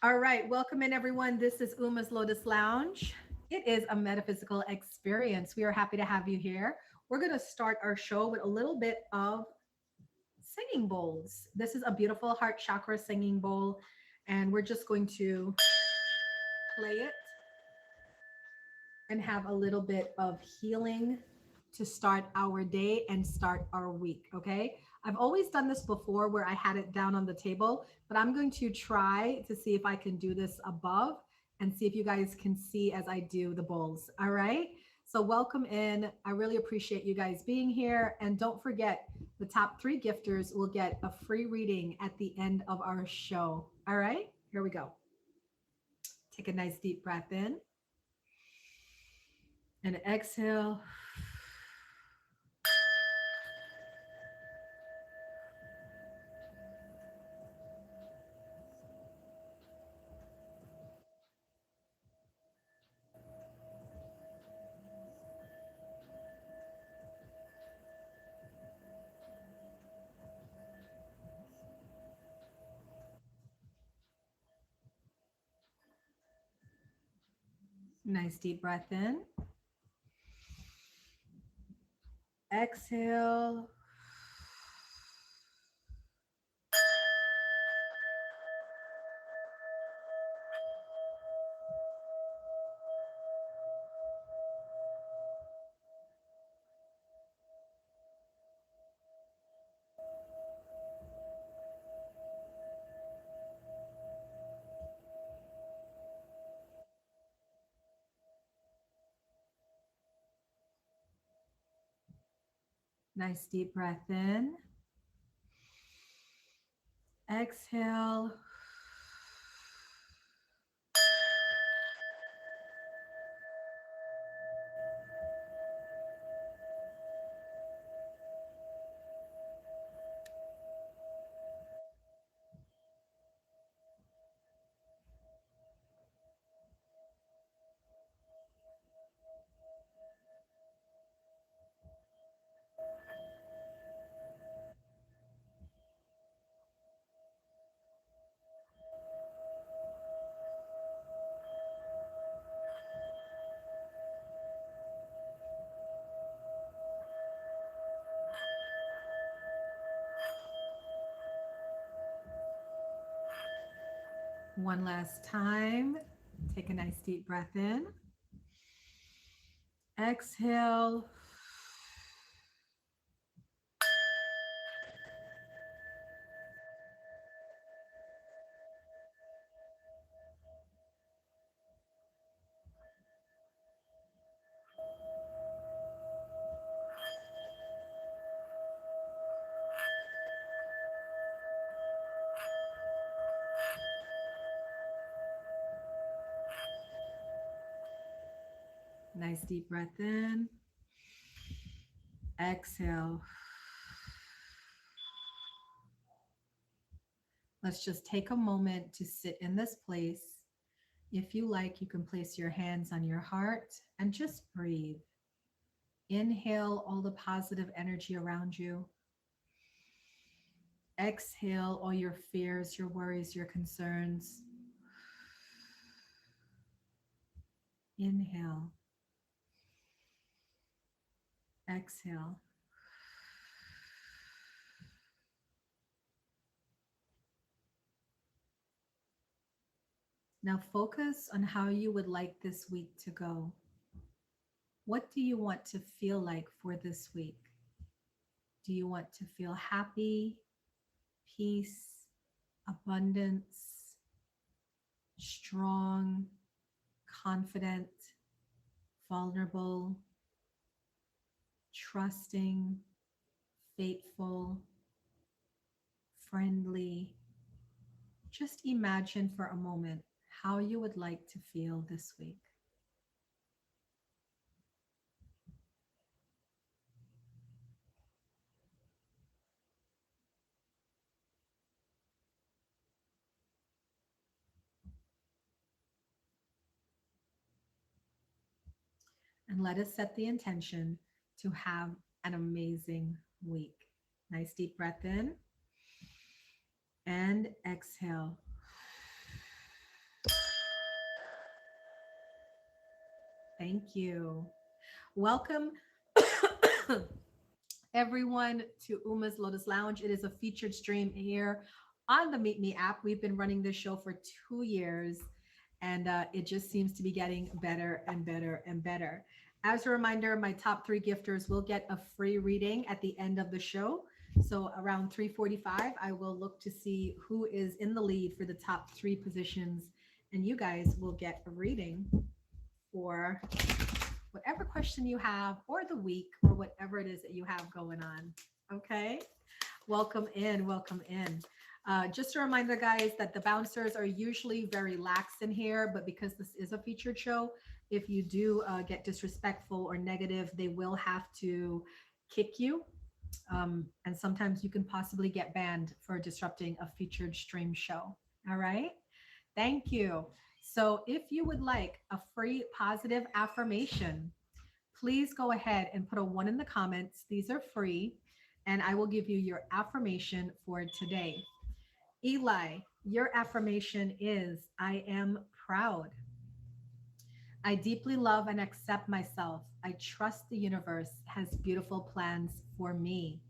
All right, welcome in everyone. This is Uma's Lotus Lounge. It is a metaphysical experience. We are happy to have you here. We're going to start our show with a little bit of singing bowls. This is a beautiful heart chakra singing bowl, and we're just going to play it and have a little bit of healing to start our day and start our week. Okay. I've always done this before where I had it down on the table, but I'm going to try to see if I can do this above and see if you guys can see as I do the bowls. All right. So, welcome in. I really appreciate you guys being here. And don't forget, the top three gifters will get a free reading at the end of our show. All right. Here we go. Take a nice deep breath in and exhale. Nice deep breath in. Exhale. Nice deep breath in. Exhale. One last time. Take a nice deep breath in. Exhale. Nice deep breath in. Exhale. Let's just take a moment to sit in this place. If you like, you can place your hands on your heart and just breathe. Inhale all the positive energy around you. Exhale all your fears, your worries, your concerns. Inhale. Exhale. Now focus on how you would like this week to go. What do you want to feel like for this week? Do you want to feel happy, peace, abundance, strong, confident, vulnerable, trusting, faithful, friendly? Just imagine for a moment how you would like to feel this week. And let us set the intention to have an amazing week. Nice deep breath in and exhale. Thank you. Welcome, everyone, to Uma's Lotus Lounge. It is a featured stream here on the Meetme app. We've been running this show for 2 years, and it just seems to be getting better and better and better. As a reminder, my top three gifters will get a free reading at the end of the show. So around 3:45, I will look to see who is in the lead for the top three positions, and you guys will get a reading for whatever question you have, or the week, or whatever it is that you have going on. Okay. Welcome in. Welcome in. Just a reminder, guys, that the bouncers are usually very lax in here, but because this is a featured show, if you do get disrespectful or negative, they will have to kick you. And sometimes you can possibly get banned for disrupting a featured stream show. All right. Thank you. So, if you would like a free positive affirmation, please go ahead and put a one in the comments. These are free, and I will give you your affirmation for today. Eli, your affirmation is I am proud. I deeply love and accept myself. I trust the universe has beautiful plans for me.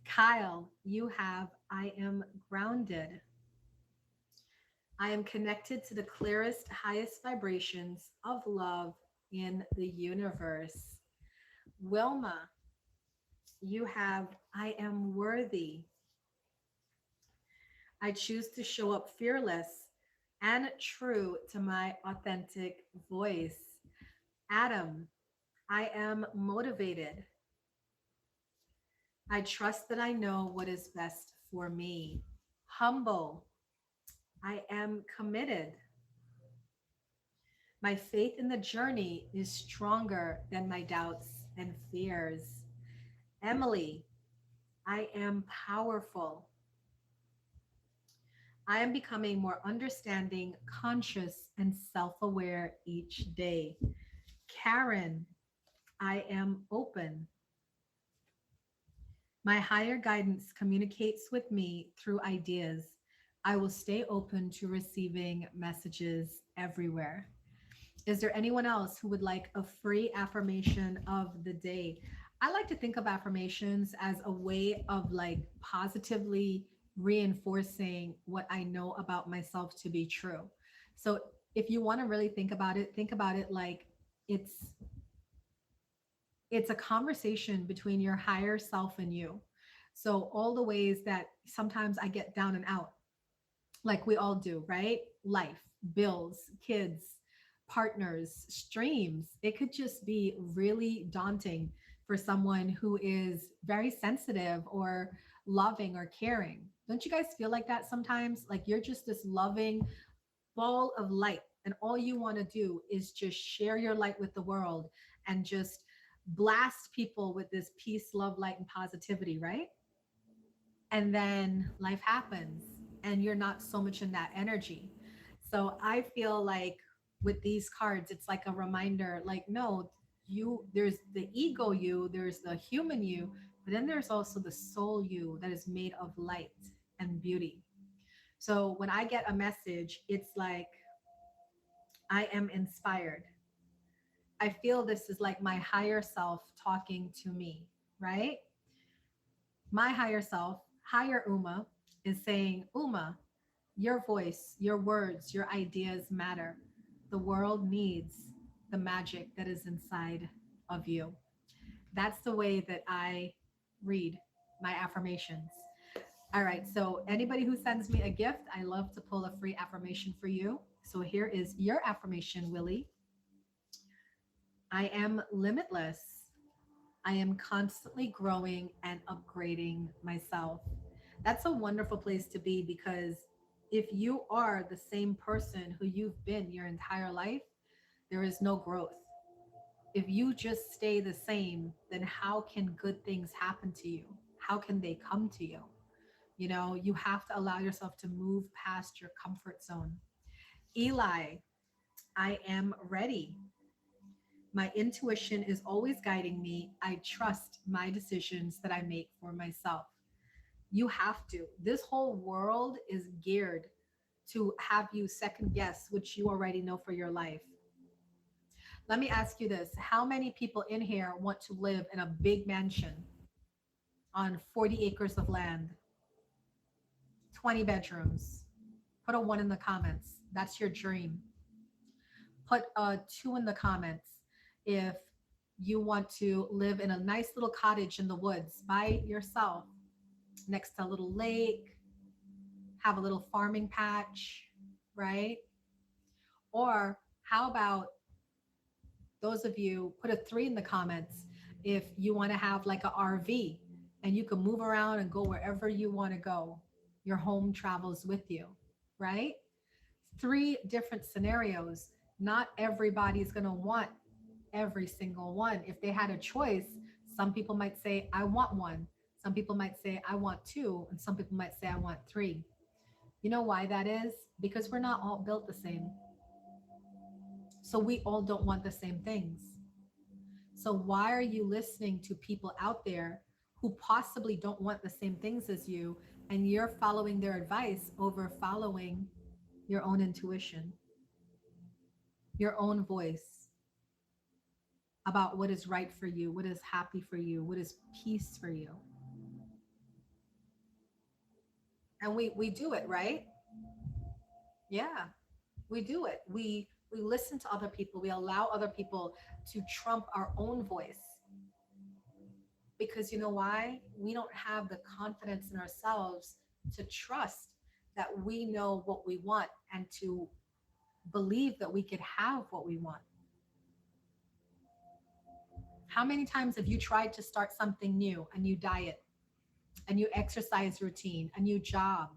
Kyle, you have I am grounded. I am connected to the clearest, highest vibrations of love in the universe. Wilma, you have I am worthy. I choose to show up fearless and true to my authentic voice. Adam, I am motivated. I trust that I know what is best for me. Humble, I am committed. My faith in the journey is stronger than my doubts and fears. Emily, I am powerful. I am becoming more understanding, conscious, and self aware each day. Karen, I am open. My higher guidance communicates with me through ideas. I will stay open to receiving messages everywhere. Is there anyone else who would like a free affirmation of the day? I like to think of affirmations as a way of like positively reinforcing what I know about myself to be true. So if you want to really think about it like it's it's a conversation between your higher self and you. So all the ways that sometimes I get down and out, like we all do, right? Life, bills, kids, partners, streams. It could just be really daunting for someone who is very sensitive or loving or caring. Don't you guys feel like that sometimes? Like you're just this loving ball of light, and all you want to do is just share your light with the world and just blast people with this peace, love, light, and positivity, right? And then life happens and you're not so much in that energy. So I feel like with these cards, it's like a reminder like, no, you, there's the ego you, there's the human you, but then there's also the soul you that is made of light and beauty. So when I get a message, it's like I am inspired. I feel this is like my higher self talking to me, right? My higher self, higher Uma, is saying, Uma, your voice, your words, your ideas matter. The world needs the magic that is inside of you. That's the way that I read my affirmations. All right. So, anybody who sends me a gift, I love to pull a free affirmation for you. So, here is your affirmation, Willie. I am limitless. I am constantly growing and upgrading myself. That's a wonderful place to be because if you are the same person who you've been your entire life, there is no growth. If you just stay the same, then how can good things happen to you? How can they come to you? You know, you have to allow yourself to move past your comfort zone. Eli, I am ready. My intuition is always guiding me. I trust my decisions that I make for myself. You have to. This whole world is geared to have you second guess, which you already know for your life. Let me ask you this. How many people in here want to live in a big mansion on 40 acres of land, 20 bedrooms? Put a one in the comments. That's your dream. Put a two in the comments if you want to live in a nice little cottage in the woods by yourself next to a little lake, have a little farming patch, right? Or how about those of you, put a three in the comments if you want to have like a RV and you can move around and go wherever you want to go. Your home travels with you, right? Three different scenarios. Not everybody's going to want every single one. If they had a choice, some people might say, I want one. Some people might say, I want two. And some people might say, I want three. You know why that is? Because we're not all built the same. So we all don't want the same things. So why are you listening to people out there who possibly don't want the same things as you, and you're following their advice over following your own intuition, your own voice about what is right for you, what is happy for you, what is peace for you? And we do it, right? Yeah, we do it. We listen to other people. We allow other people to trump our own voice. Because you know why? We don't have the confidence in ourselves to trust that we know what we want and to believe that we could have what we want. How many times have you tried to start something new, a new diet, a new exercise routine, a new job,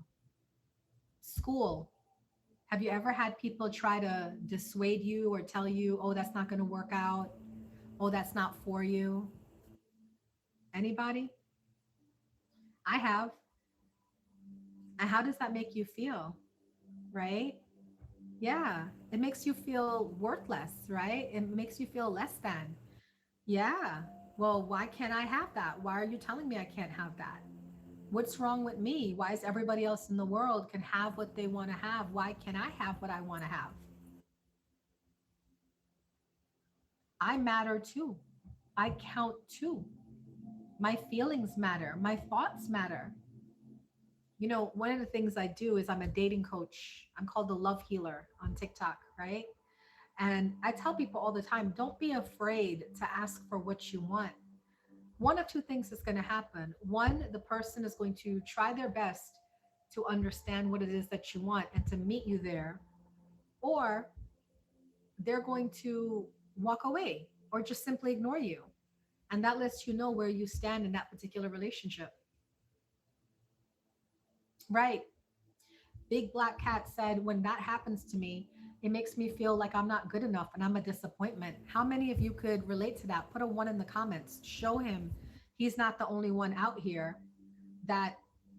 school? Have you ever had people try to dissuade you or tell you, oh, that's not going to work out? Oh, that's not for you? Anybody? I have. And how does that make you feel? Right? Yeah. It makes you feel worthless, right? It makes you feel less than. Yeah. Well, why can't I have that? Why are you telling me I can't have that? What's wrong with me? Why is everybody else in the world can have what they want to have? Why can I have what I want to have? I matter too. I count too. My feelings matter. My thoughts matter. You know, one of the things I do is I'm a dating coach. I'm called the Love Healer on TikTok, right? And I tell people all the time, don't be afraid to ask for what you want. One of two things is going to happen. One, the person is going to try their best to understand what it is that you want and to meet you there, or they're going to walk away or just simply ignore you. And that lets you know where you stand in that particular relationship. Right. Big Black Cat said, when that happens to me, it makes me feel like I'm not good enough and I'm a disappointment. How many of you could relate to that? Put a one in the comments. Show him he's not the only one out here that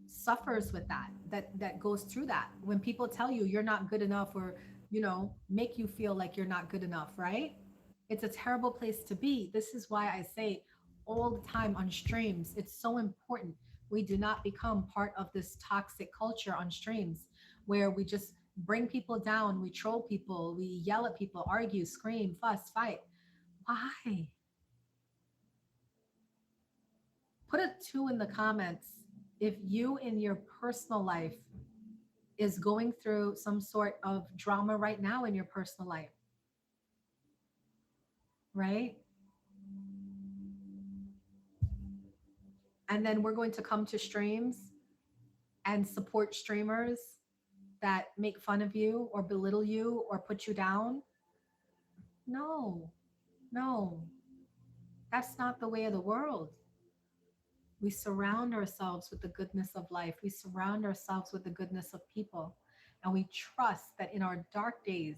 suffers with that goes through that. When people tell you you're not good enough, or, you know, make you feel like you're not good enough, right? It's a terrible place to be. This is why I say all the time on streams, it's so important we do not become part of this toxic culture on streams where we just bring people down, we troll people, we yell at people, argue, scream, fuss, fight. Why? Put a two in the comments if you in your personal life is going through some sort of drama right now in your personal life, right? And then we're going to come to streams and support streamers that make fun of you or belittle you or put you down. No, no, that's not the way of the world. We surround ourselves with the goodness of life. We surround ourselves with the goodness of people. And we trust that in our dark days,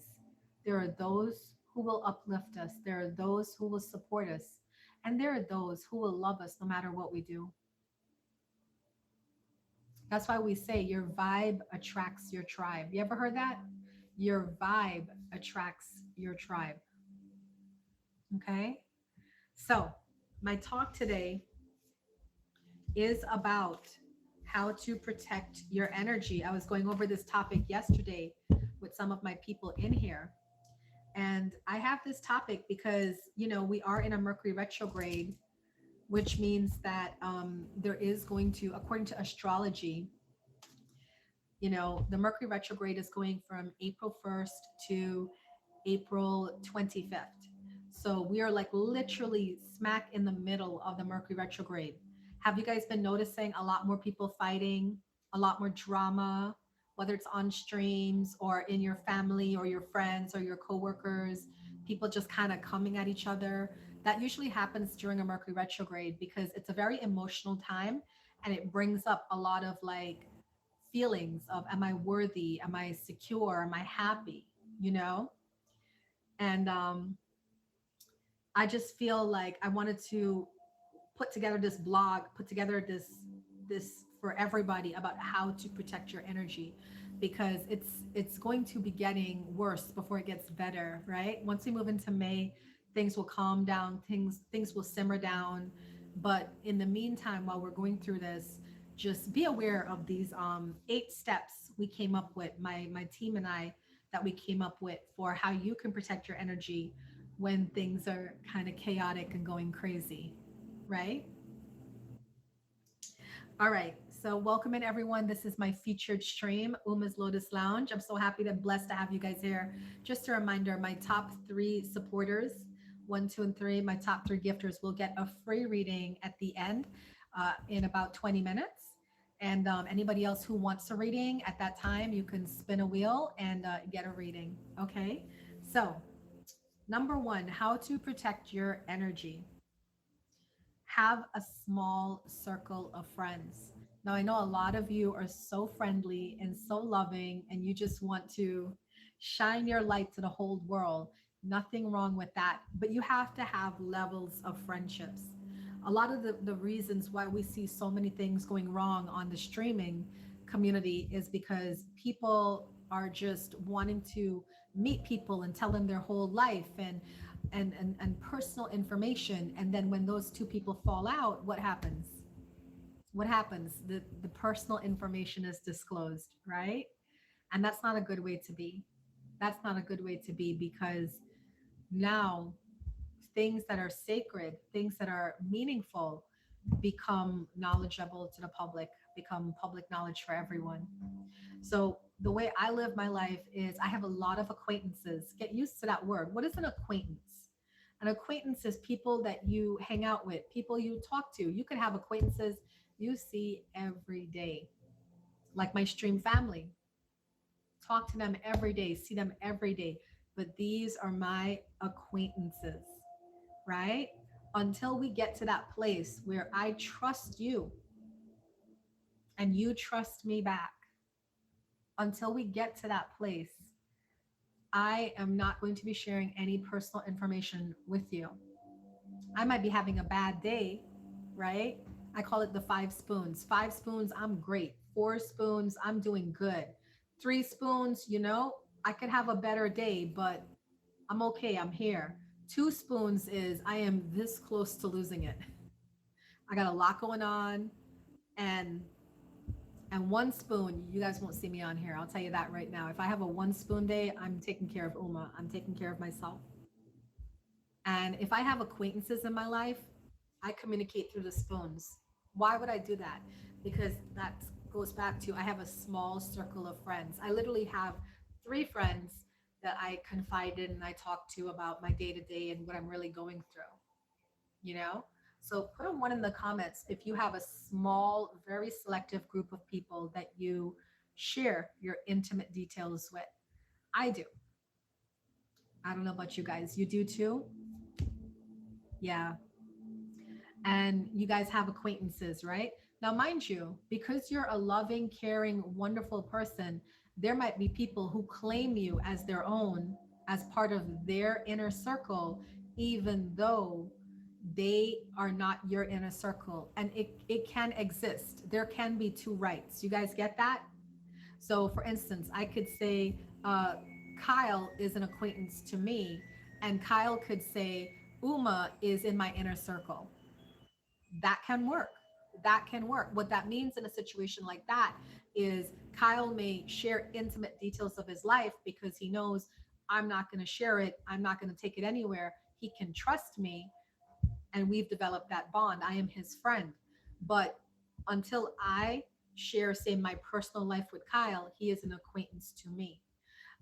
there are those who will uplift us. There are those who will support us. And there are those who will love us no matter what we do. That's why we say your vibe attracts your tribe. You ever heard that? Your vibe attracts your tribe. Okay. So, my talk today is about how to protect your energy. I was going over this topic yesterday with some of my people in here. And I have this topic because, we are in a Mercury retrograde, which means that there is going to, according to astrology, the Mercury retrograde is going from April 1st to April 25th. So we are like literally smack in the middle of the Mercury retrograde. Have you guys been noticing a lot more people fighting, a lot more drama, whether it's on streams or in your family or your friends or your coworkers, people just kind of coming at each other? That usually happens during a Mercury retrograde because it's a very emotional time, and it brings up a lot of like feelings of, am I worthy? Am I secure? Am I happy? You know? And I just feel like I wanted to put together this blog, put together this for everybody about how to protect your energy, because it's going to be getting worse before it gets better, right? Once we move into May, things will calm down, things will simmer down. But in the meantime, while we're going through this, just be aware of these 8 steps we came up with, my team and I, that we came up with for how you can protect your energy when things are kind of chaotic and going crazy, right? All right. So welcome in everyone. This is my featured stream, Uma's Lotus Lounge. I'm so happy and blessed to have you guys here. Just a reminder, my top 3 supporters, 1, 2, and 3, my top 3 gifters will get a free reading at the end in about 20 minutes. And anybody else who wants a reading at that time, you can spin a wheel and get a reading. Okay. So number 1, how to protect your energy. Have a small circle of friends. Now, I know a lot of you are so friendly and so loving, and you just want to shine your light to the whole world. Nothing wrong with that. But you have to have levels of friendships. A lot of the reasons why we see so many things going wrong on the streaming community is because people are just wanting to meet people and tell them their whole life and personal information. And then when those 2 people fall out, what happens? The personal information is disclosed, right? And that's not a good way to be. That's not a good way to be, because now things that are sacred, things that are meaningful, become knowledgeable to the public, become public knowledge for everyone. So the way I live my life is I have a lot of acquaintances. Get used to that word. What is an acquaintance? An acquaintance is people that you hang out with, people you talk to. You could have acquaintances you see every day, like my stream family. Talk to them every day, see them every day. But these are my acquaintances, right? Until we get to that place where I trust you and you trust me back, until we get to that place, I am not going to be sharing any personal information with you. I might be having a bad day, right? I call it the 5 spoons. 5 spoons, I'm great. 4 spoons, I'm doing good. 3 spoons, I could have a better day, but I'm okay. I'm here. 2 spoons is I am this close to losing it. I got a lot going on, and 1 spoon, you guys won't see me on here. I'll tell you that right now. If I have a 1 spoon day, I'm taking care of Uma. I'm taking care of myself. And if I have acquaintances in my life, I communicate through the spoons. Why would I do that? Because that goes back to, I have a small circle of friends. I literally have 3 friends that I confide in and I talk to about my day to day and what I'm really going through, you know? So put a 1 in the comments if you have a small, very selective group of people that you share your intimate details with. I do. I don't know about you guys. You do too? Yeah. And you guys have acquaintances, right? Now, mind you, because you're a loving, caring, wonderful person, there might be people who claim you as their own, as part of their inner circle, even though they are not your inner circle. And it can exist. There can be 2 rights. You guys get that? So, for instance, I could say, Kyle is an acquaintance to me, and Kyle could say, Uma is in my inner circle. That can work. That can work. What that means in a situation like that is Kyle may share intimate details of his life because he knows I'm not going to share it. I'm not going to take it anywhere. He can trust me, and we've developed that bond. I am his friend. But until I share, say, my personal life with Kyle, he is an acquaintance to me.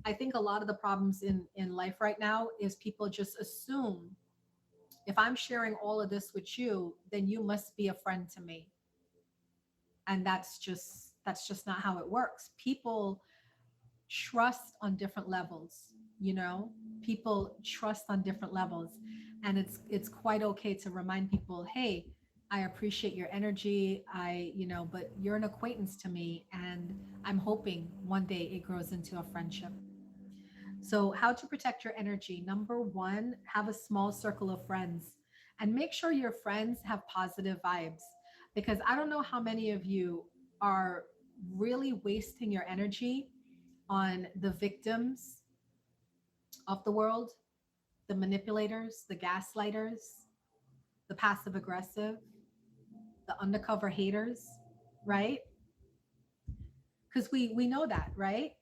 I think a lot of the problems in life right now is people just assume if I'm sharing all of this with you, then you must be a friend to me. And that's just not how it works. People trust on different levels, you know? People trust on different levels. And it's quite okay to remind people, hey, I appreciate your energy. But you're an acquaintance to me, and I'm hoping one day it grows into a friendship. So, how to protect your energy? Number one, have a small circle of friends and make sure your friends have positive vibes. Because I don't know how many of you are really wasting your energy on the victims of the world, the manipulators, the gaslighters, the passive aggressive, the undercover haters, right? Because we know that, right?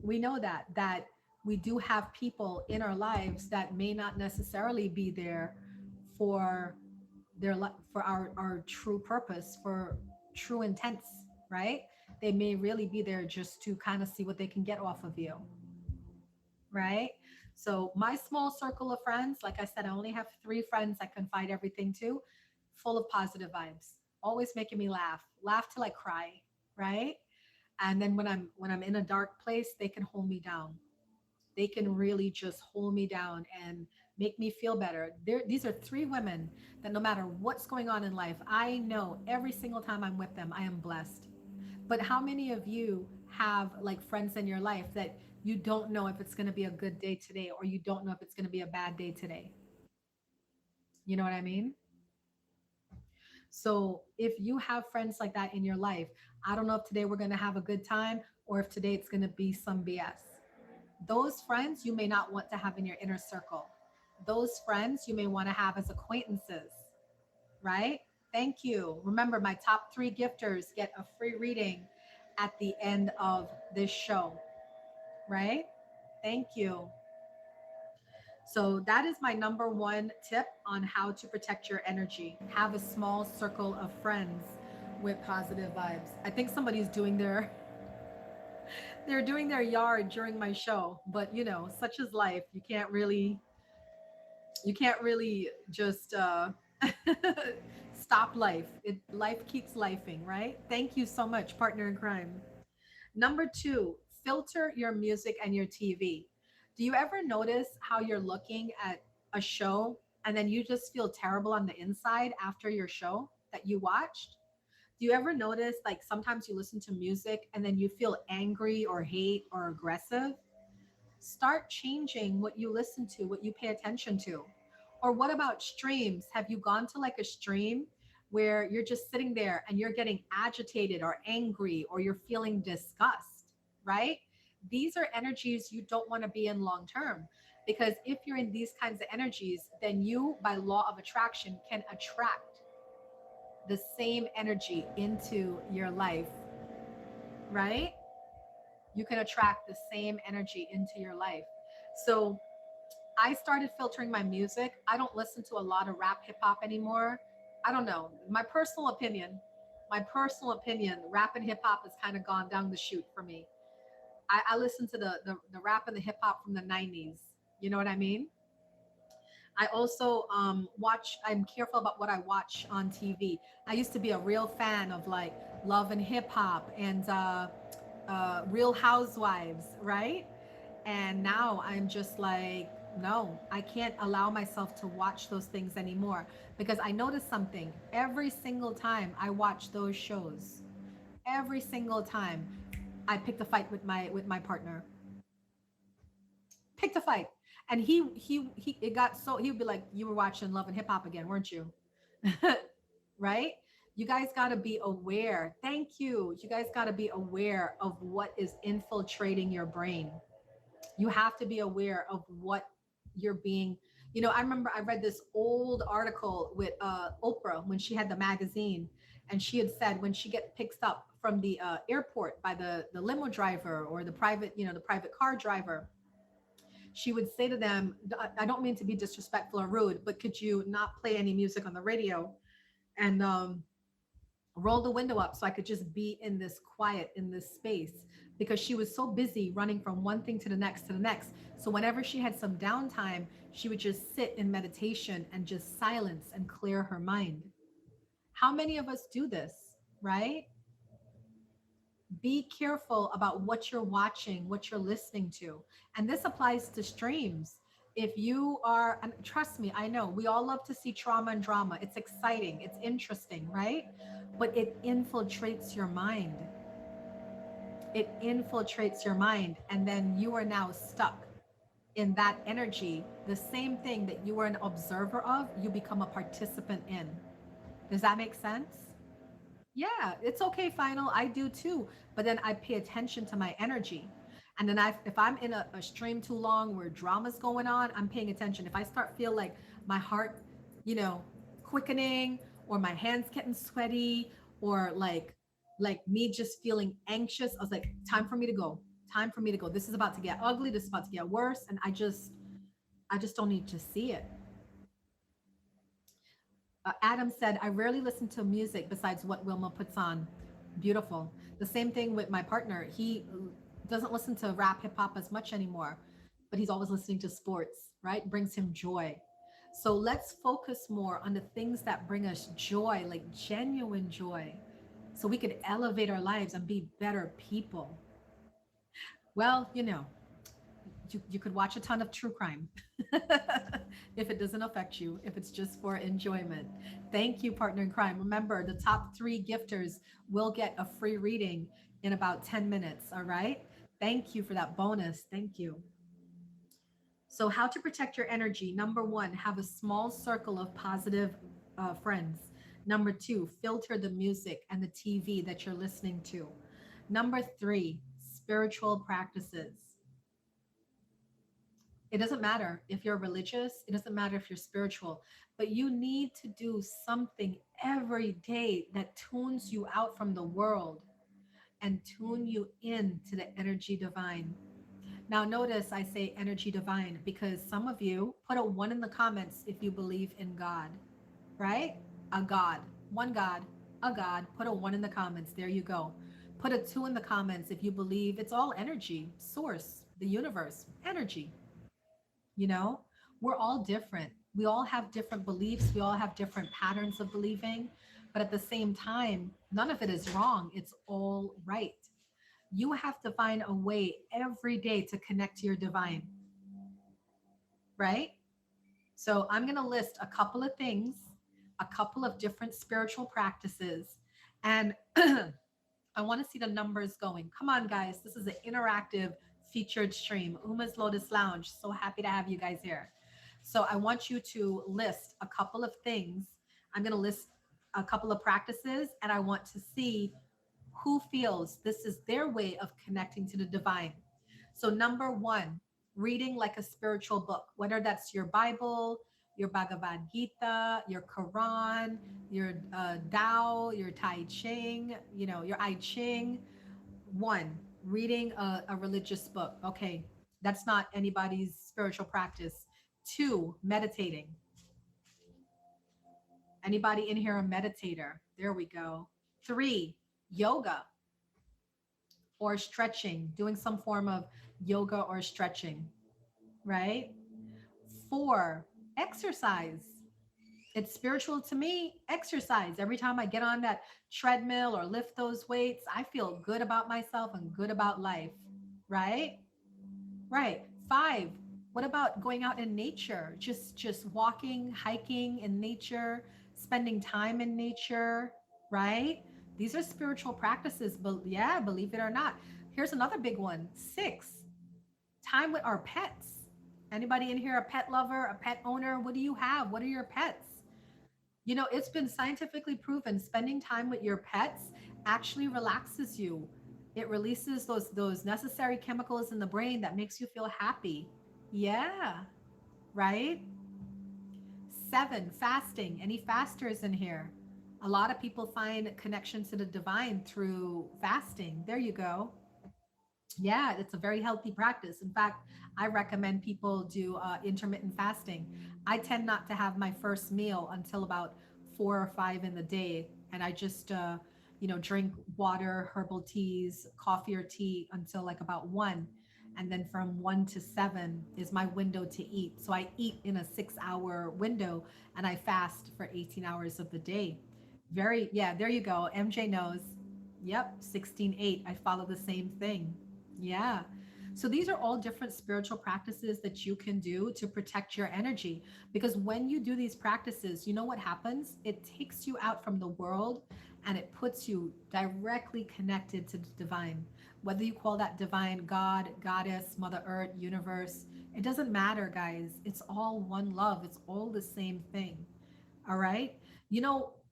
We know that we do have people in our lives that may not necessarily be there for for our true purpose, for true intents, right? They may really be there just to kind of see what they can get off of you, right? So my small circle of friends, like I said, I only have 3 friends I confide everything to, full of positive vibes, always making me laugh till I cry, right? And then when I'm in a dark place, they can hold me down. They can really just hold me down and make me feel better. These are 3 women that no matter what's going on in life, I know every single time I'm with them, I am blessed. But how many of you have like friends in your life that you don't know if it's going to be a good day today, or you don't know if it's going to be a bad day today? You know what I mean? So if you have friends like that in your life, I don't know if today we're going to have a good time or if today it's going to be some BS. Those friends you may not want to have in your inner circle. Those friends you may want to have as acquaintances, right? Thank you. Remember, my top 3 gifters get a free reading at the end of this show, right? Thank you. So, that is my number one tip on how to protect your energy. Have a small circle of friends with positive vibes. I think somebody's doing their they're doing their yard during my show, but such is life. You can't really just stop life. Life keeps lifing, right? Thank you so much, partner in crime. Number 2, filter your music and your TV. Do you ever notice how you're looking at a show and then you just feel terrible on the inside after your show that you watched? Do you ever notice like sometimes you listen to music and then you feel angry or hate or aggressive? Start changing what you listen to, what you pay attention to. Or what about streams? Have you gone to like a stream where you're just sitting there and you're getting agitated or angry or you're feeling disgust, right? These are energies you don't want to be in long term, because if you're in these kinds of energies, then you, by law of attraction, can attract the same energy into your life, right? You can attract the same energy into your life. So I started filtering my music. I don't listen to a lot of rap hip hop anymore. I don't know. My personal opinion, rap and hip hop has kind of gone down the chute for me. I listen to the rap and the hip hop from the 90s. You know what I mean? I also I'm careful about what I watch on TV. I used to be a real fan of like Love and Hip Hop and Real Housewives, right? And now I'm just like, no, I can't allow myself to watch those things anymore, because I noticed something every single time I watch those shows. Every single time I picked a fight with my partner. Picked a fight. And he it got so he would be like, you were watching Love and Hip Hop again, weren't you? Right? You guys got to be aware. Thank you. You guys got to be aware of what is infiltrating your brain. You have to be aware of what you're being. I remember I read this old article with Oprah when she had the magazine, and she had said when she get picked up from the airport by the limo driver or the private car driver, she would say to them, I don't mean to be disrespectful or rude, but could you not play any music on the radio and roll the window up so I could just be in this quiet, in this space? Because she was so busy running from one thing to the next to the next. So whenever she had some downtime, she would just sit in meditation and just silence and clear her mind. How many of us do this, right? Be careful about what you're watching, what you're listening to. And this applies to streams. If you are, and trust me, I know we all love to see trauma and drama. It's exciting, it's interesting, right? But it infiltrates your mind. It infiltrates your mind. And then you are now stuck in that energy. The same thing that you were an observer of, you become a participant in. Does that make sense? Yeah, it's okay, final. I do too. But then I pay attention to my energy. And then if I'm in a stream too long where drama's going on, I'm paying attention. If I start feel like my heart, you know, quickening, or my hands getting sweaty, or like me just feeling anxious, I was like, time for me to go. Time for me to go. This is about to get ugly. This is about to get worse. And I just don't need to see it. Adam said, I rarely listen to music besides what Wilma puts on. Beautiful. The same thing with my partner. He doesn't listen to rap hip hop as much anymore, but he's always listening to sports, right? Brings him joy. So let's focus more on the things that bring us joy, like genuine joy, so we could elevate our lives and be better people. Well, you could watch a ton of true crime if it doesn't affect you, if it's just for enjoyment. Thank you, partner in crime. Remember, the top three gifters will get a free reading in about 10 minutes. All right. Thank you for that bonus. Thank you. So, how to protect your energy? Number one, have a small circle of positive friends. Number two, filter the music and the TV that you're listening to. Number three, spiritual practices. It doesn't matter if you're religious, it doesn't matter if you're spiritual, but you need to do something every day that tunes you out from the world and tune you in to the energy divine. Now, notice I say energy divine because some of you put a one in the comments if you believe in God, right? A God, one God, a God. Put a one in the comments. There you go. Put a two in the comments if you believe it's all energy, source, the universe, energy. You know, we're all different. We all have different beliefs. We all have different patterns of believing. But at the same time, none of it is wrong. It's all right. You have to find a way every day to connect to your divine, right? So I'm going to list a couple of things, a couple of different spiritual practices. And I want to see the numbers going. Come on, guys. This is an interactive featured stream. Uma's Lotus Lounge. So happy to have you guys here. So I want you to list a couple of things. I'm going to list a couple of practices, and I want to see who feels this is their way of connecting to the divine. So number one, reading like a spiritual book, whether that's your Bible, your Bhagavad Gita, your Quran, your Tao, your Tai Ching, your I Ching. One, reading a religious book. Okay, that's not anybody's spiritual practice. Two, meditating. Anybody in here a meditator? There we go. Three, yoga or stretching, doing some form of yoga or stretching, right? Four, exercise. It's spiritual to me, exercise. Every time I get on that treadmill or lift those weights, I feel good about myself and good about life, right? Right. Five, what about going out in nature? Just walking, hiking in nature, spending time in nature, right? These are spiritual practices, but yeah, believe it or not. Here's another big one. Six, time with our pets. Anybody in here a pet lover, a pet owner? What do you have? What are your pets? It's been scientifically proven spending time with your pets actually relaxes you. It releases those necessary chemicals in the brain that makes you feel happy. Yeah, right? Seven, fasting. Any fasters in here? A lot of people find connection to the divine through fasting. There you go. Yeah, it's a very healthy practice. In fact, I recommend people do intermittent fasting. I tend not to have my first meal until about 4 or 5 in the day, and I just, drink water, herbal teas, coffee or tea until like about 1, and then from 1 to 7 is my window to eat. So I eat in a 6 hour window, and I fast for 18 hours of the day. Very, yeah, there you go. MJ knows. Yep, 16:8. I follow the same thing. Yeah. So these are all different spiritual practices that you can do to protect your energy. Because when you do these practices, you know what happens? It takes you out from the world and it puts you directly connected to the divine. Whether you call that divine God, goddess, Mother Earth, universe, it doesn't matter, guys. It's all one love, it's all the same thing. All right.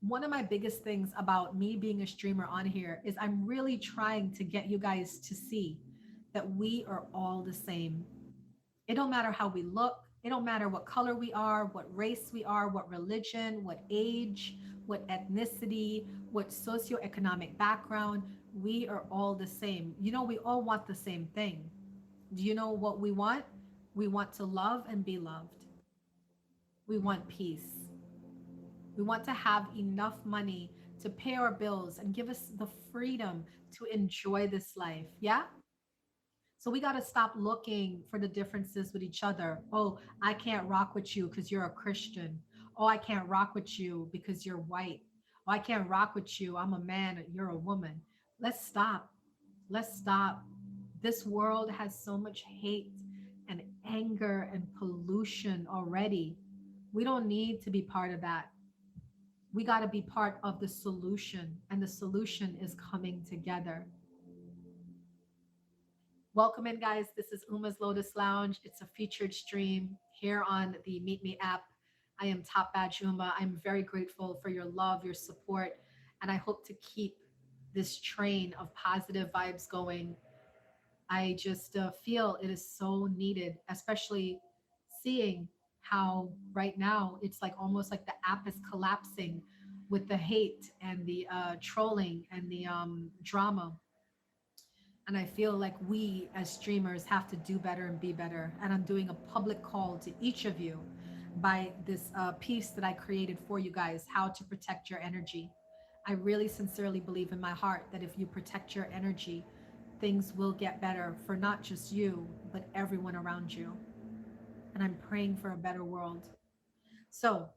One of my biggest things about me being a streamer on here is I'm really trying to get you guys to see that we are all the same. It don't matter how we look, it don't matter what color we are, what race we are, what religion, what age, what ethnicity, what socioeconomic background. We are all the same. We all want the same thing. Do you know what we want? We want to love and be loved. We want peace. We want to have enough money to pay our bills and give us the freedom to enjoy this life. Yeah. So we got to stop looking for the differences with each other. Oh, I can't rock with you because you're a Christian. Oh, I can't rock with you because you're white. Oh, I can't rock with you. I'm a man. You're a woman. Let's stop. Let's stop. This world has so much hate and anger and pollution already. We don't need to be part of that. We got to be part of the solution, and the solution is coming together. Welcome in, guys. This is Uma's Lotus Lounge. It's a featured stream here on the Meetme app. I am Top Badge Uma. I'm very grateful for your love, your support, and I hope to keep this train of positive vibes going. I just feel it is so needed, especially seeing how right now it's like almost like the app is collapsing with the hate and the trolling and the drama. And I feel like we as streamers have to do better and be better. And I'm doing a public call to each of you by this piece that I created for you guys, how to protect your energy. I really sincerely believe in my heart that if you protect your energy, things will get better for not just you, but everyone around you. And I'm praying for a better world. So,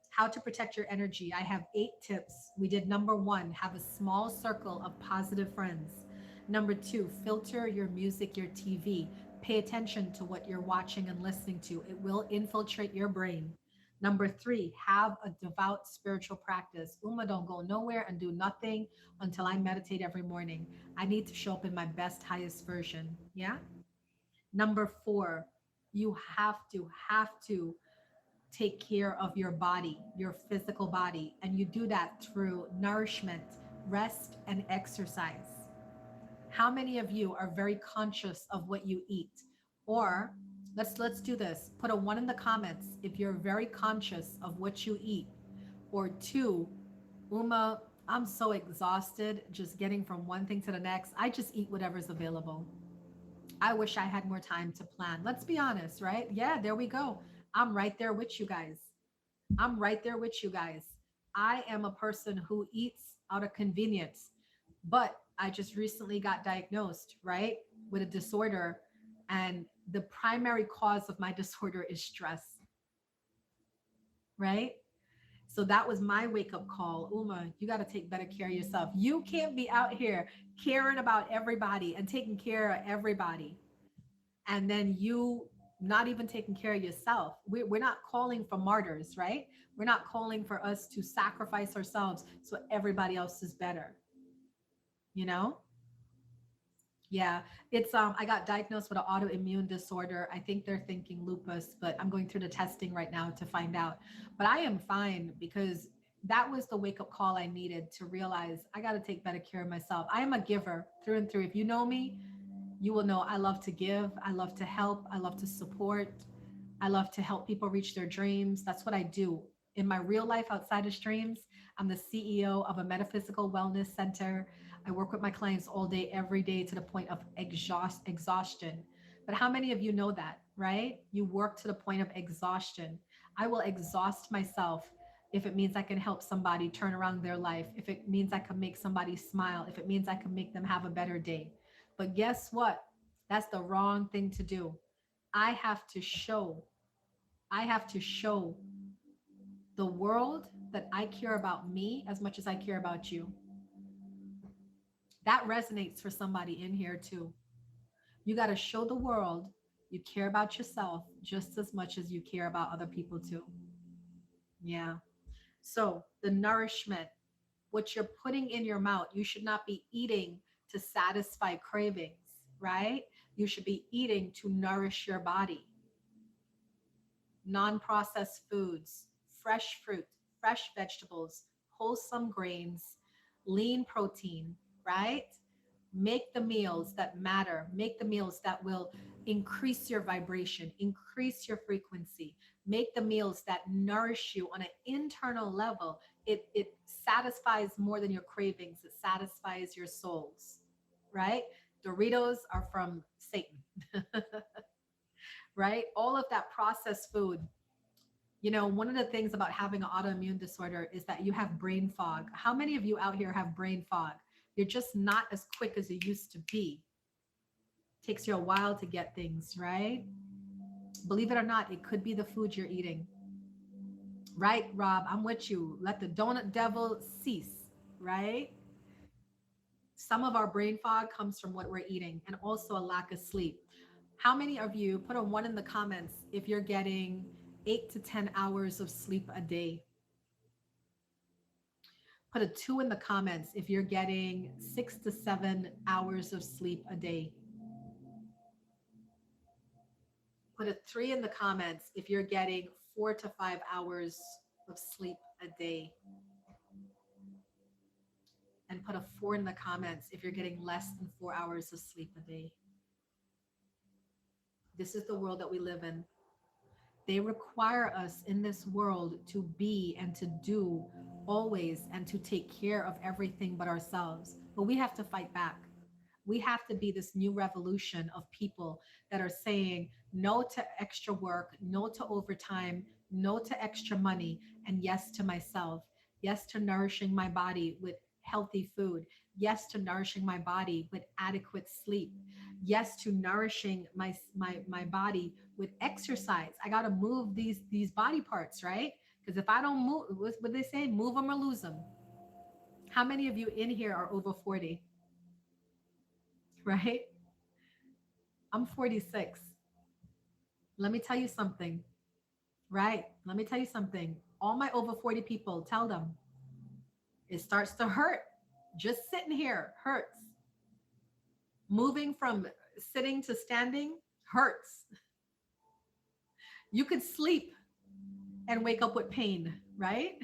how to protect your energy. I have 8 tips. We did number 1, have a small circle of positive friends. Number 2, filter your music, your TV. Pay attention to what you're watching and listening to, it will infiltrate your brain. Number 3, have a devout spiritual practice. Uma, don't go nowhere and do nothing until I meditate every morning. I need to show up in my best, highest version. Yeah. Number 4, you have to take care of your body, your physical body, and you do that through nourishment, rest, and exercise. How many of you are very conscious of what you eat? Or let's do this. Put a 1 in the comments if you're very conscious of what you eat. Or 2, Uma, I'm so exhausted just getting from one thing to the next. I just eat whatever's available. I wish I had more time to plan. Let's be honest, right? Yeah, there we go. I'm right there with you guys. I'm right there with you guys. I am a person who eats out of convenience, but I just recently got diagnosed, right, with a disorder. And the primary cause of my disorder is stress, right? So that was my wake up call. Uma, you got to take better care of yourself. You can't be out here caring about everybody and taking care of everybody, and then you not even taking care of yourself. We're not calling for martyrs, right? We're not calling for us to sacrifice ourselves so everybody else is better, you know? Yeah, it's I got diagnosed with an autoimmune disorder. I think they're thinking lupus, but I'm going through the testing right now to find out. But I am fine because that was the wake up call I needed to realize I got to take better care of myself. I am a giver through and through. If you know me, you will know I love to give, I love to help, I love to support, I love to help people reach their dreams. That's what I do. In my real life outside of streams, I'm the CEO of a metaphysical wellness center. I work with my clients all day, every day to the point of exhaustion. But how many of you know that, right? You work to the point of exhaustion. I will exhaust myself if it means I can help somebody turn around their life, if it means I can make somebody smile, if it means I can make them have a better day. But guess what? That's the wrong thing to do. I have to show, I have to show the world that I care about me as much as I care about you. That resonates for somebody in here too. You got to show the world you care about yourself just as much as you care about other people too. Yeah. So the nourishment, what you're putting in your mouth, you should not be eating to satisfy cravings, right? You should be eating to nourish your body. Non-processed foods, fresh fruit, fresh vegetables, wholesome grains, lean protein, right? Make the meals that matter. Make the meals that will increase your vibration, increase your frequency. Make the meals that nourish you on an internal level. It satisfies more than your cravings. It satisfies your souls, right? Doritos are from Satan, right? All of that processed food. You know, one of the things about having an autoimmune disorder is that you have brain fog. How many of you out here have brain fog? You're just not as quick as you used to be. Takes you a while to get things, right? Believe it or not, it could be the food you're eating. Right, Rob? I'm with you. Let the donut devil cease, right? Some of our brain fog comes from what we're eating and also a lack of sleep. How many of you put a one in the comments if you're getting 8 to 10 hours of sleep a day? Put a two in the comments if you're getting 6 to 7 hours of sleep a day. Put a three in the comments if you're getting 4 to 5 hours of sleep a day. And put a four in the comments if you're getting less than 4 hours of sleep a day. This is the world that we live in. They require us in this world to be and to do always and to take care of everything but ourselves. But we have to fight back. We have to be this new revolution of people that are saying no to extra work, no to overtime, no to extra money, and yes to myself. Yes to nourishing my body with healthy food. Yes to nourishing my body with adequate sleep. Yes to nourishing my body with exercise. I got to move these body parts, right? Because if I don't move, what they say, move them or lose them. How many of you in here are over 40? Right? I'm 46. Let me tell you something, right? Let me tell you something. All my over 40 people, tell them it starts to hurt. Just sitting here hurts. Moving from sitting to standing hurts. You could sleep and wake up with pain, right?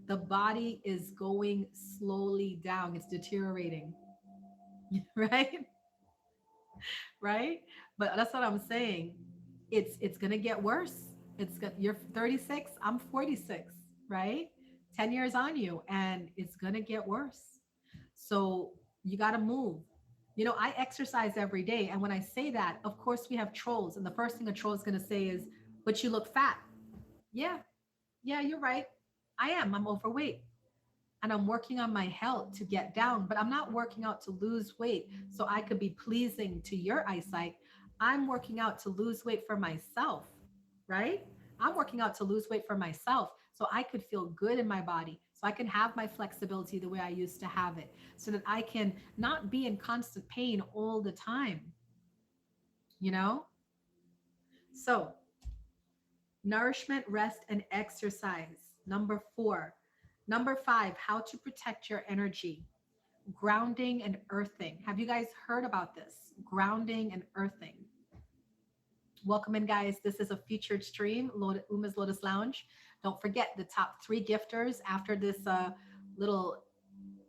The body is going slowly down. It's deteriorating, right? Right? But that's what I'm saying. It's gonna get worse. You're 36, I'm 46, right? 10 years on you, and it's gonna get worse. So you gotta move. You know, I exercise every day, and when I say that, of course we have trolls, and the first thing a troll is gonna say is, "But you look fat." Yeah, yeah, you're right. I am. I'm overweight and I'm working on my health to get down, but I'm not working out to lose weight so I could be pleasing to your eyesight. I'm working out to lose weight for myself, right? I'm working out to lose weight for myself so I could feel good in my body, so I can have my flexibility the way I used to have it, so that I can not be in constant pain all the time, you know? So, nourishment, rest, and exercise. Number 4. Number 5, how to protect your energy. Grounding and earthing. Have you guys heard about this? Grounding and earthing. Welcome in, guys. This is a featured stream, Uma's Lotus Lounge. Don't forget the top 3 gifters after this little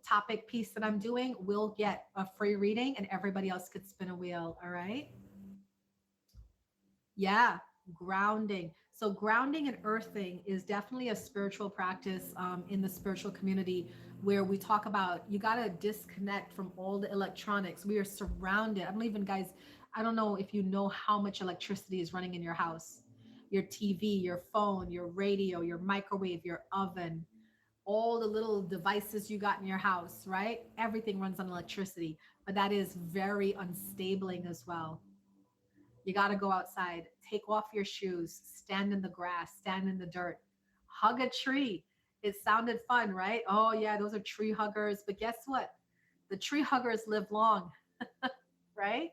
topic piece that I'm doing will get a free reading, and everybody else could spin a wheel. All right. Yeah, grounding. So grounding and earthing is definitely a spiritual practice in the spiritual community where we talk about you got to disconnect from all the electronics. We are surrounded. I don't even, guys, I don't know if you know how much electricity is running in your house. Your TV, your phone, your radio, your microwave, your oven, all the little devices you got in your house, right? Everything runs on electricity, but that is very unstable as well. You got to go outside, take off your shoes, stand in the grass, stand in the dirt, hug a tree. It sounded fun, right? Oh, yeah, those are tree huggers. But guess what? The tree huggers live long, right?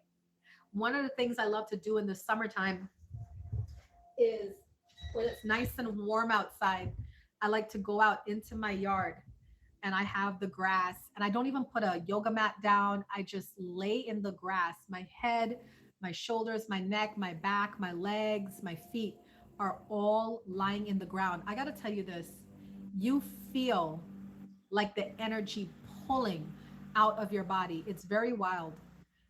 One of the things I love to do in the summertime is when it's nice and warm outside, I like to go out into my yard and I have the grass and I don't even put a yoga mat down. I just lay in the grass. My head, my shoulders, my neck, my back, my legs, my feet are all lying in the ground. I got to tell you this. You feel like the energy pulling out of your body. It's very wild.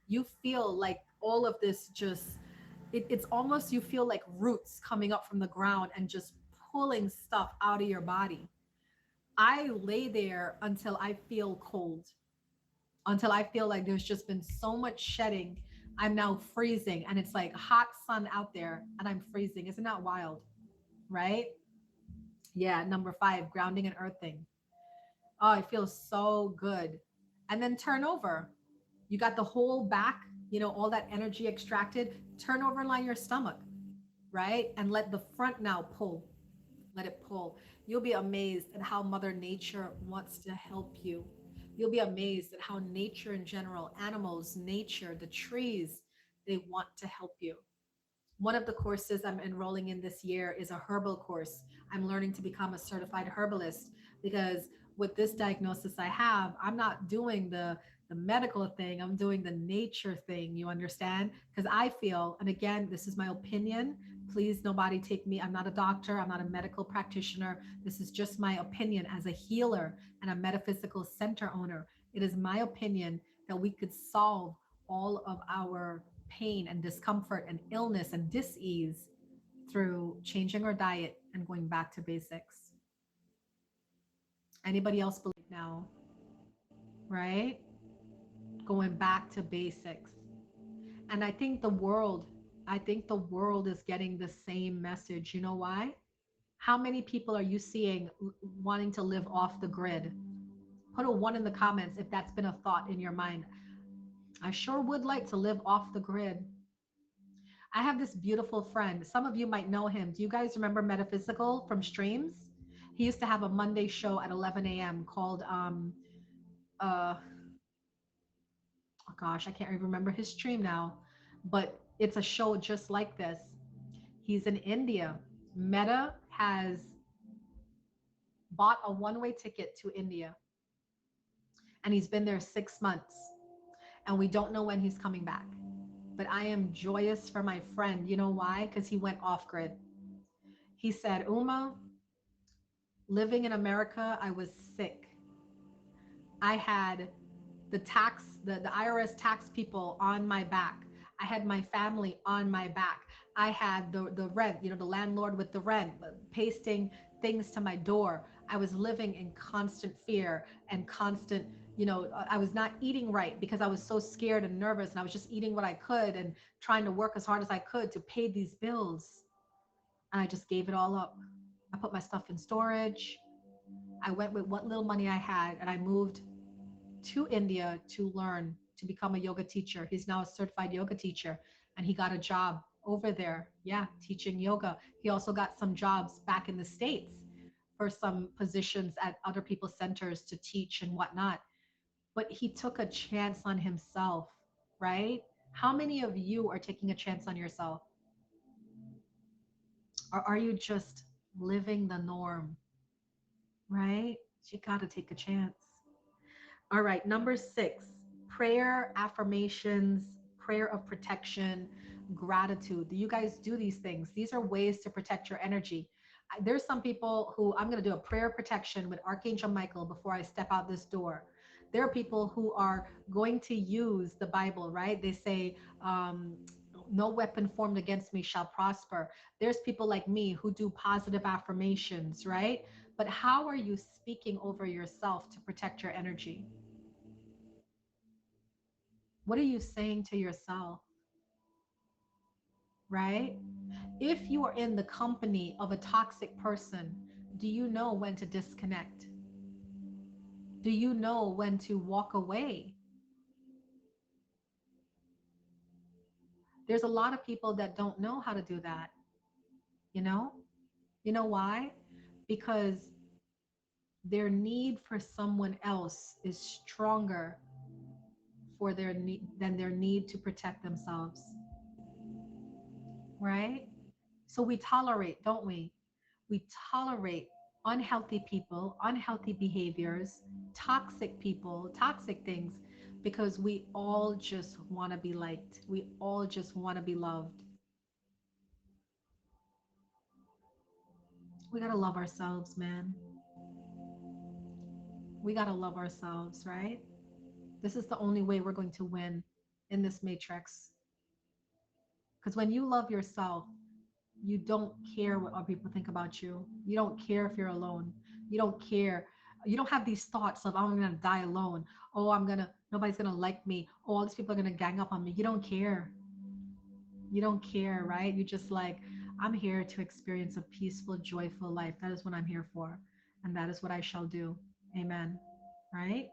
You feel like all of this just, it's almost, you feel like roots coming up from the ground and just pulling stuff out of your body. I lay there until I feel cold, until I feel like there's just been so much shedding. I'm now freezing and it's like hot sun out there and I'm freezing. Isn't that wild? Right? Yeah. Number 5, grounding and earthing. Oh, it feels so good. And then turn over. You got the whole back, all that energy extracted. Turn over and lie your stomach, right? And let the front now pull. Let it pull. You'll be amazed at how Mother Nature wants to help you. You'll be amazed at how nature in general, animals, nature, the trees, they want to help you. One of the courses I'm enrolling in this year is a herbal course. I'm learning to become a certified herbalist because with this diagnosis I have, I'm not doing the medical thing, I'm doing the nature thing, you understand? Because I feel, and again, this is my opinion. Please, nobody take me. I'm not a doctor, I'm not a medical practitioner. This is just my opinion as a healer and a metaphysical center owner. It is my opinion that we could solve all of our pain and discomfort and illness and dis-ease through changing our diet and going back to basics. Anybody else believe now, right? Going back to basics. And I think the world is getting the same message. You know why? How many people are you seeing wanting to live off the grid? Put a 1 in the comments if that's been a thought in your mind. I sure would like to live off the grid. I have this beautiful friend. Some of you might know him. Do you guys remember Metaphysical from Streams? He used to have a Monday show at 11 a.m. called uh oh gosh, I can't even remember his stream now, but it's a show just like this. He's in India. Meta has bought a one-way ticket to India and he's been there 6 months and we don't know when he's coming back. But I am joyous for my friend. You know why? Because he went off grid. He said, Uma, living in America, I was sick. I had the IRS tax people on my back. I had my family on my back. I had the rent, the landlord with the rent pasting things to my door. I was living in constant fear and constant, I was not eating right because I was so scared and nervous and I was just eating what I could and trying to work as hard as I could to pay these bills. And I just gave it all up. I put my stuff in storage. I went with what little money I had and I moved to India to learn to become a yoga teacher. He's now a certified yoga teacher and he got a job over there. Yeah, teaching yoga. He also got some jobs back in the States for some positions at other people's centers to teach and whatnot. But he took a chance on himself, right? How many of you are taking a chance on yourself? Or are you just living the norm, right? You got to take a chance. All right, number 6, prayer, affirmations, prayer of protection, gratitude. Do you guys do these things? These are ways to protect your energy. There's some people who I'm going to do a prayer of protection with Archangel Michael before I step out this door. There are people who are going to use the Bible, right? They say, no weapon formed against me shall prosper. There's people like me who do positive affirmations, right? But how are you speaking over yourself to protect your energy? What are you saying to yourself, right? If you are in the company of a toxic person, do you know when to disconnect? Do you know when to walk away? There's a lot of people that don't know how to do that, you know? You know why? Because their need for someone else is stronger for their need than their need to protect themselves, right? So we tolerate, don't we? We tolerate unhealthy people, unhealthy behaviors, toxic people, toxic things, because we all just want to be liked. We all just want to be loved. We got to love ourselves, man. We got to love ourselves, right? This is the only way we're going to win in this matrix. Because when you love yourself, you don't care what other people think about you. You don't care if you're alone. You don't care. You don't have these thoughts of, oh, I'm going to die alone. Oh, nobody's going to like me. Oh, all these people are going to gang up on me. You don't care. You don't care, right? You just like, I'm here to experience a peaceful, joyful life. That is what I'm here for. And that is what I shall do. Amen. Right?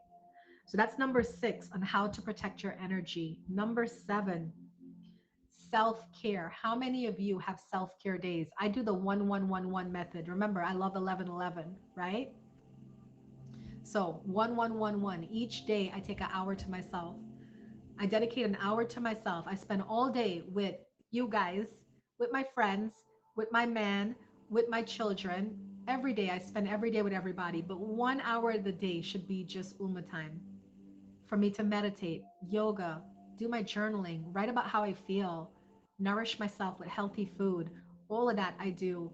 So that's number 6 on how to protect your energy. Number 7, self-care. How many of you have self-care days? I do the 1111 method. Remember, I love 1111, right? So 1111. Each day I take an hour to myself. I dedicate an hour to myself. I spend all day with you guys, with my friends, with my man, with my children. Every day I spend every day with everybody, but 1 hour of the day should be just Uma time for me to meditate, yoga, do my journaling, write about how I feel, nourish myself with healthy food. All of that I do,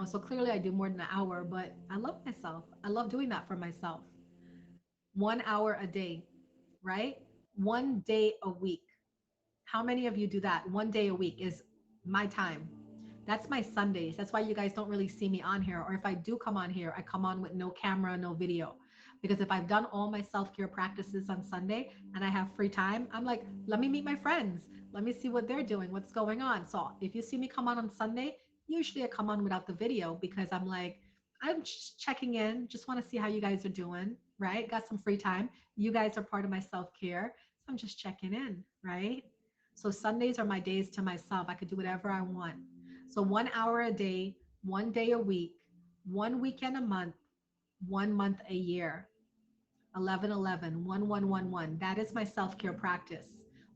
so clearly I do more than an hour, but I love myself. I love doing that for myself. 1 hour a day, right? 1 day a week. How many of you do that? 1 day a week is my time. That's my Sundays. That's why you guys don't really see me on here. Or if I do come on here, I come on with no camera, no video. Because if I've done all my self-care practices on Sunday and I have free time, I'm like, let me meet my friends. Let me see what they're doing, what's going on. So if you see me come on Sunday, usually I come on without the video because I'm like, I'm just checking in, just want to see how you guys are doing, right? Got some free time. You guys are part of my self-care. So I'm just checking in, right? So Sundays are my days to myself. I could do whatever I want. So 1 hour a day, 1 day a week, 1 weekend a month, 1 month a year. 1111, 1111. That is my self-care practice.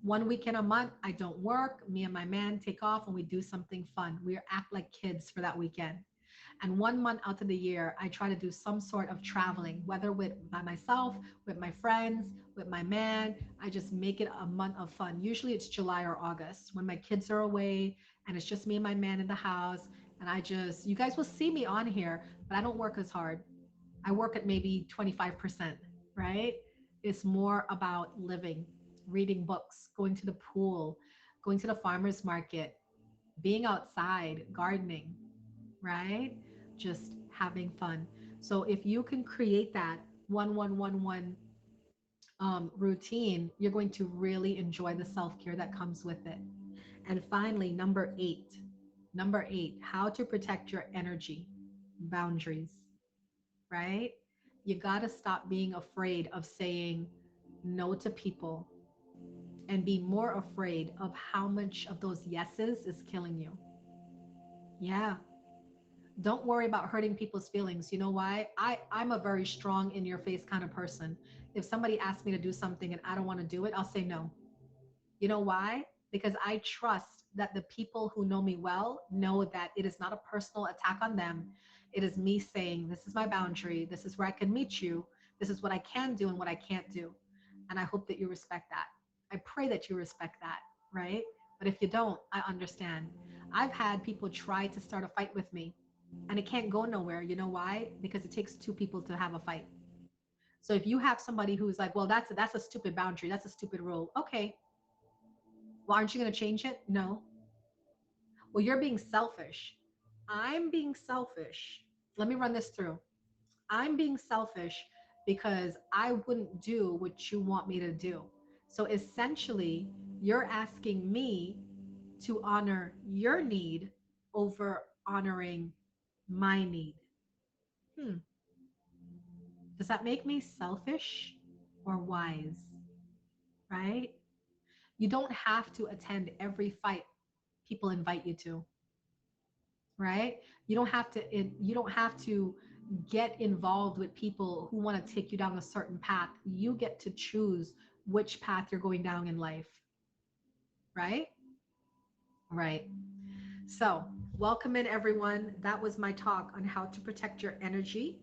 1 weekend a month, I don't work. Me and my man take off and we do something fun. We act like kids for that weekend. And 1 month out of the year, I try to do some sort of traveling, whether by myself, with my friends, with my man. I just make it a month of fun. Usually it's July or August when my kids are away and it's just me and my man in the house. And you guys will see me on here, but I don't work as hard. I work at maybe 25%, right? It's more about living, reading books, going to the pool, going to the farmer's market, being outside, gardening, right? Just having fun. So if you can create that 1111 routine, you're going to really enjoy the self-care that comes with it. And finally, number eight, how to protect your energy, boundaries, right? You got to stop being afraid of saying no to people and be more afraid of how much of those yeses is killing you. Yeah. Don't worry about hurting people's feelings. You know why? I'm a very strong in your face kind of person. If somebody asks me to do something and I don't want to do it, I'll say no. You know why? Because I trust that the people who know me well know that it is not a personal attack on them. It is me saying, this is my boundary. This is where I can meet you. This is what I can do and what I can't do. And I hope that you respect that. I pray that you respect that, right? But if you don't, I understand. I've had people try to start a fight with me and it can't go nowhere. You know why? Because it takes two people to have a fight. So if you have somebody who's like, well, that's a stupid boundary. That's a stupid rule. Okay, well, aren't you going to change it? No. Well, you're being selfish. I'm being selfish let me run this through. I'm being selfish because I wouldn't do what you want me to do. So essentially, you're asking me to honor your need over honoring my need. Hmm. Does that make me selfish or wise? Right? You don't have to attend every fight people invite you to, right? You don't have to get involved with people who want to take you down a certain path. You get to choose which path you're going down in life, right? Right. So, welcome in everyone. That was my talk on how to protect your energy.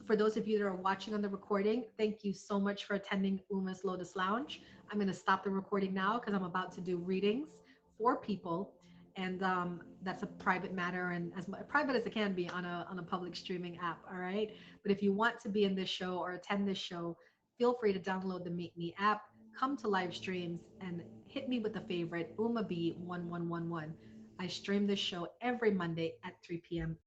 For those of you that are watching on the recording, thank you so much for attending Uma's Lotus Lounge. I'm going to stop the recording now because I'm about to do readings for people, and that's a private matter and as private as it can be on a public streaming app. All right. But if you want to be in this show or attend this show, feel free to download the Meetme app, come to live streams, and hit me with a favorite, Uma B 1111. I stream this show every Monday at 3 p.m.